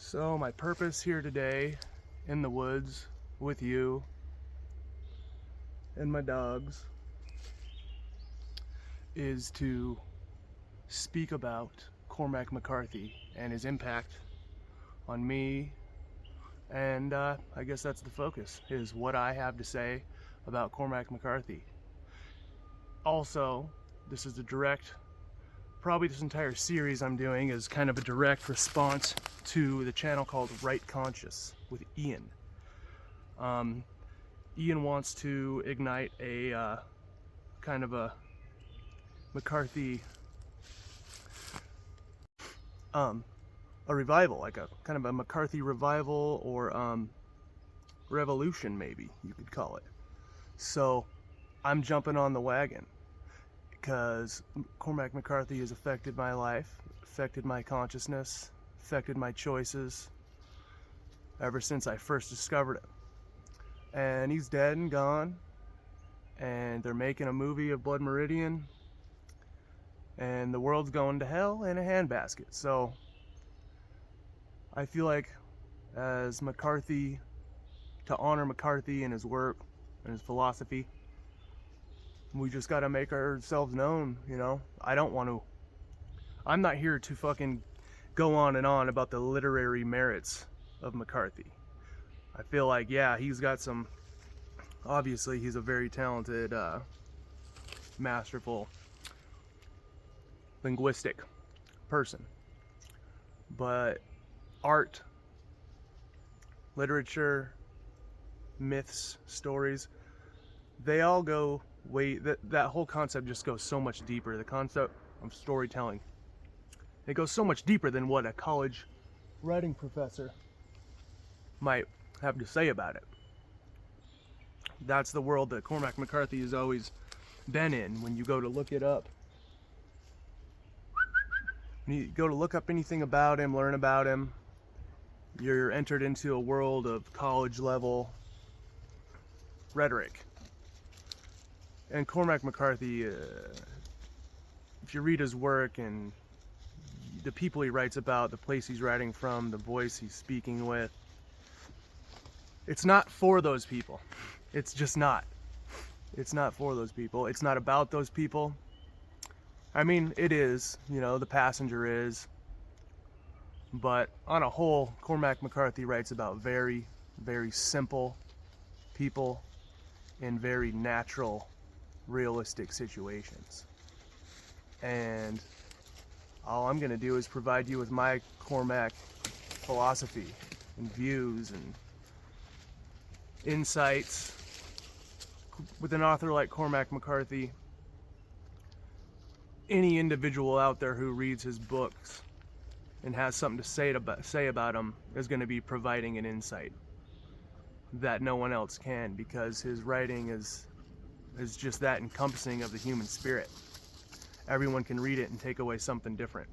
So my purpose here today in the woods with you and my dogs is to speak about Cormac Macarthy and his impact on me, and I guess that's the focus, is what I have to say about Cormac Macarthy. Also, this is a direct, probably this entire series I'm doing is kind of a direct response to the channel called WriteConscious with Ian. Ian wants to ignite a kind of a McCarthy, a revival, like a kind of a McCarthy revival or revolution, maybe you could call it. So I'm jumping on the wagon because Cormac Macarthy has affected my life, affected my consciousness, affected my choices ever since I first discovered it. And he's dead and gone, and they're making a movie of Blood Meridian, and the world's going to hell in a handbasket. So I feel like as McCarthy, to honor McCarthy and his work and his philosophy, we just got to make ourselves known, you know? I'm not here to fucking go on and on about the literary merits of McCarthy. I feel like, yeah, he's got some, obviously he's a very talented, masterful, linguistic person. But art, literature, myths, stories, they all go way, that whole concept just goes so much deeper. The concept of storytelling, it goes so much deeper than what a college writing professor might have to say about it. That's the world that Cormac Macarthy has always been in. When you go to look it up, when you go to look up anything about him, learn about him, you're entered into a world of college level rhetoric. And Cormac Macarthy, if you read his work and the people he writes about, the place he's writing from, the voice he's speaking with, it's not for those people. It's just not. It's not for those people. It's not about those people. I mean, it is, you know, the passenger is. But on a whole, Cormac Macarthy writes about very, very simple people in very natural, realistic situations. And all I'm going to do is provide you with my Cormac philosophy and views and insights. With an author like Cormac Macarthy, any individual out there who reads his books and has something to say about him is going to be providing an insight that no one else can, because his writing is just that encompassing of the human spirit. Everyone can read it and take away something different.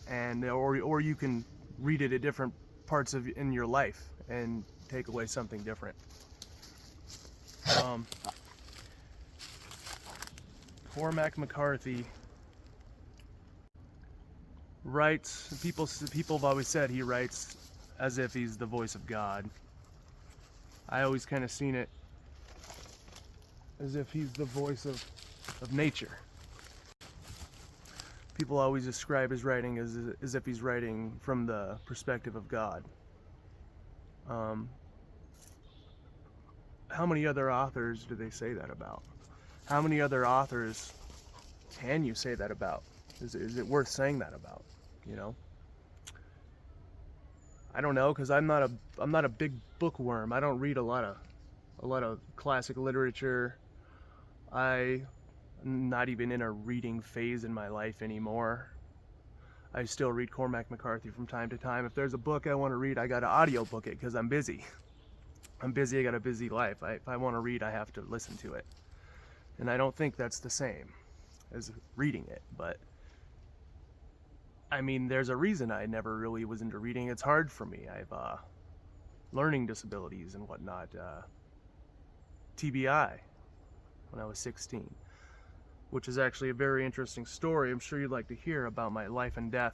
And or you can read it at different parts of in your life and take away something different. Cormac Macarthy writes, people have always said he writes as if he's the voice of God. I always kind of seen it as if he's the voice of nature. People always describe his writing as if he's writing from the perspective of God. How many other authors do they say that about? How many other authors can you say that about? Is it worth saying that about? You know, I don't know, because I'm not a big bookworm. I don't read a lot of classic literature. I'm not even in a reading phase in my life anymore. I still read Cormac Macarthy from time to time. If there's a book I want to read, I got to audiobook it because I'm busy. I got a busy life. If I want to read, I have to listen to it. And I don't think that's the same as reading it, but I mean, there's a reason I never really was into reading. It's hard for me. I have learning disabilities and whatnot. TBI when I was 16. which is actually a very interesting story. I'm sure you'd like to hear about my life and death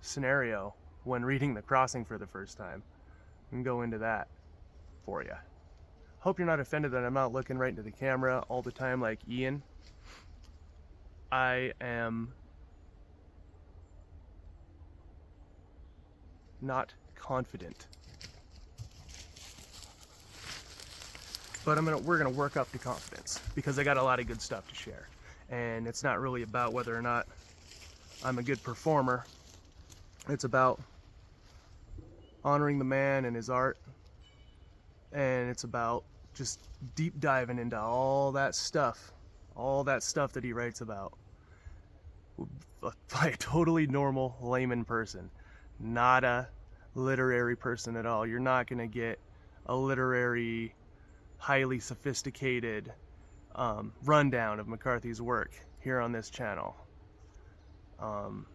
scenario when reading The Crossing for the first time. I can go into that for you. Hope you're not offended that I'm not looking right into the camera all the time like Ian. I am not confident. But we're gonna work up to confidence because I got a lot of good stuff to share. And it's not really about whether or not I'm a good performer. It's about honoring the man and his art. And it's about just deep diving into all that stuff that he writes about by a totally normal layman person, not a literary person at all. You're not gonna get a literary, highly sophisticated rundown of Macarthy's work here on this channel. I'm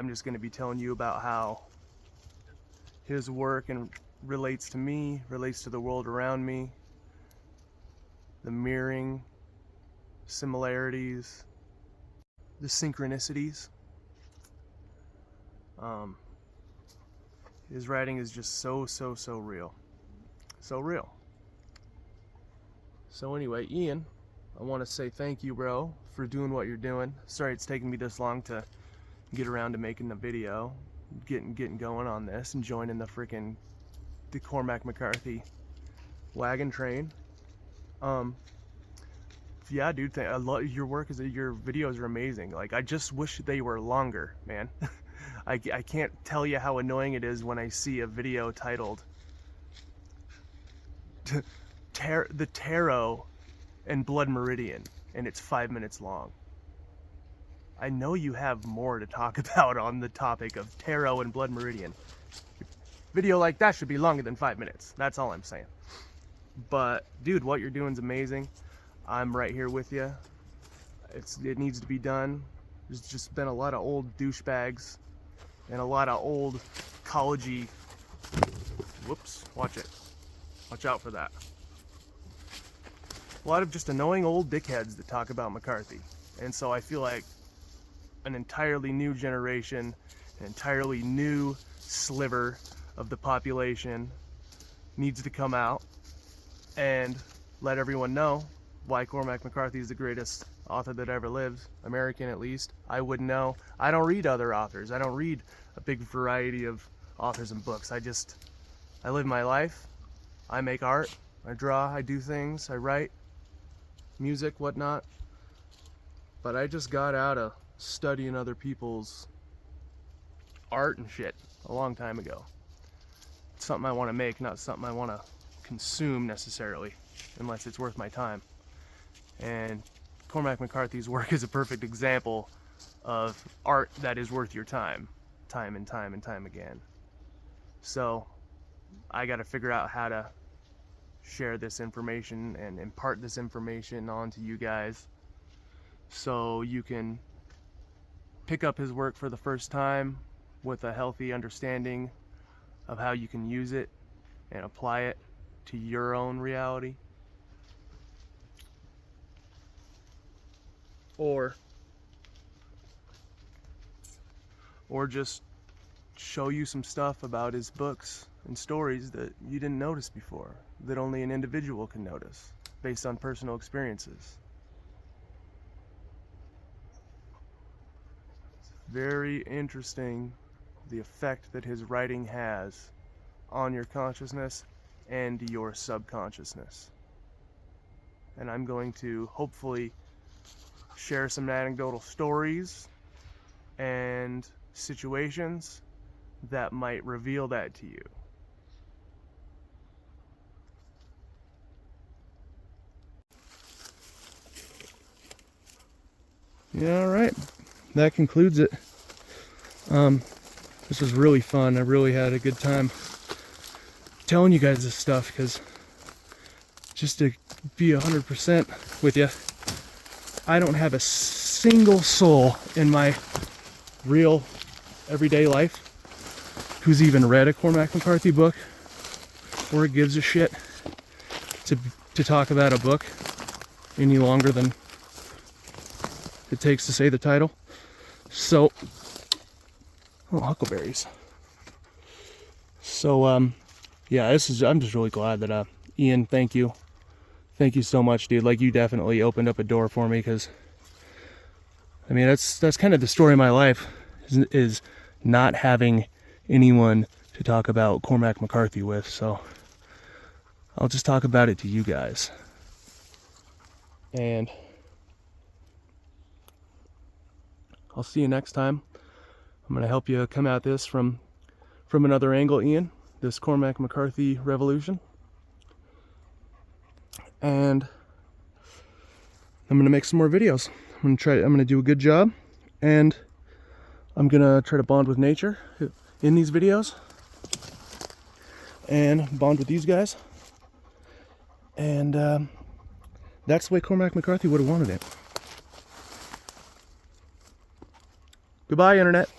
just going to be telling you about how his work relates to me, relates to the world around me, the mirroring, similarities, the synchronicities. His writing is just so real. So real. So anyway, Ian, I want to say thank you, bro, for doing what you're doing. Sorry it's taken me this long to get around to making the video, getting going on this, and joining the Cormac Macarthy wagon train. Yeah, dude, I love your work. Your videos are amazing. Like, I just wish they were longer, man. I can't tell you how annoying it is when I see a video titled The Tarot and Blood Meridian and it's 5 minutes long. I know you have more to talk about on the topic of tarot and blood meridian. A video like that should be longer than 5 minutes. That's all I'm saying. But dude, what you're doing is amazing. I'm right here with you. It needs to be done. There's just been a lot of old douchebags and a lot of old collegey. Whoops, watch it. Watch out for that. A lot of just annoying old dickheads that talk about Macarthy. And so I feel like an entirely new generation, an entirely new sliver of the population needs to come out and let everyone know why Cormac Macarthy is the greatest author that ever lived, American at least. I wouldn't know. I don't read other authors. I don't read a big variety of authors and books. I live my life. I make art. I draw. I do things. I write music, whatnot. But I just got out of studying other people's art and shit a long time ago. It's something I want to make, not something I want to consume necessarily, unless it's worth my time. And Cormac Macarthy's work is a perfect example of art that is worth your time and time again. So I got to figure out how to share this information and impart this information onto you guys so you can pick up his work for the first time with a healthy understanding of how you can use it and apply it to your own reality. Or just show you some stuff about his books and stories that you didn't notice before, that only an individual can notice based on personal experiences. It's very interesting the effect that his writing has on your consciousness and your subconsciousness. And I'm going to hopefully share some anecdotal stories and situations that might reveal that to you. Yeah, all right. That concludes it. This was really fun. I really had a good time telling you guys this stuff, because just to be 100% with you, I don't have a single soul in my real everyday life who's even read a Cormac Macarthy book or gives a shit to talk about a book any longer than it takes to say the title. So, oh, huckleberries. So, yeah, I'm just really glad that, Ian, thank you. Thank you so much, dude. Like, you definitely opened up a door for me, because, I mean, that's kind of the story of my life, is not having anyone to talk about Cormac Macarthy with. So I'll just talk about it to you guys. And I'll see you next time. I'm going to help you come at this from another angle, Ian, this Cormac Macarthy revolution. And I'm going to make some more videos. I'm going to do a good job, and I'm going to try to bond with nature in these videos, and bond with these guys. And that's the way Cormac Macarthy would have wanted it. Goodbye, Internet.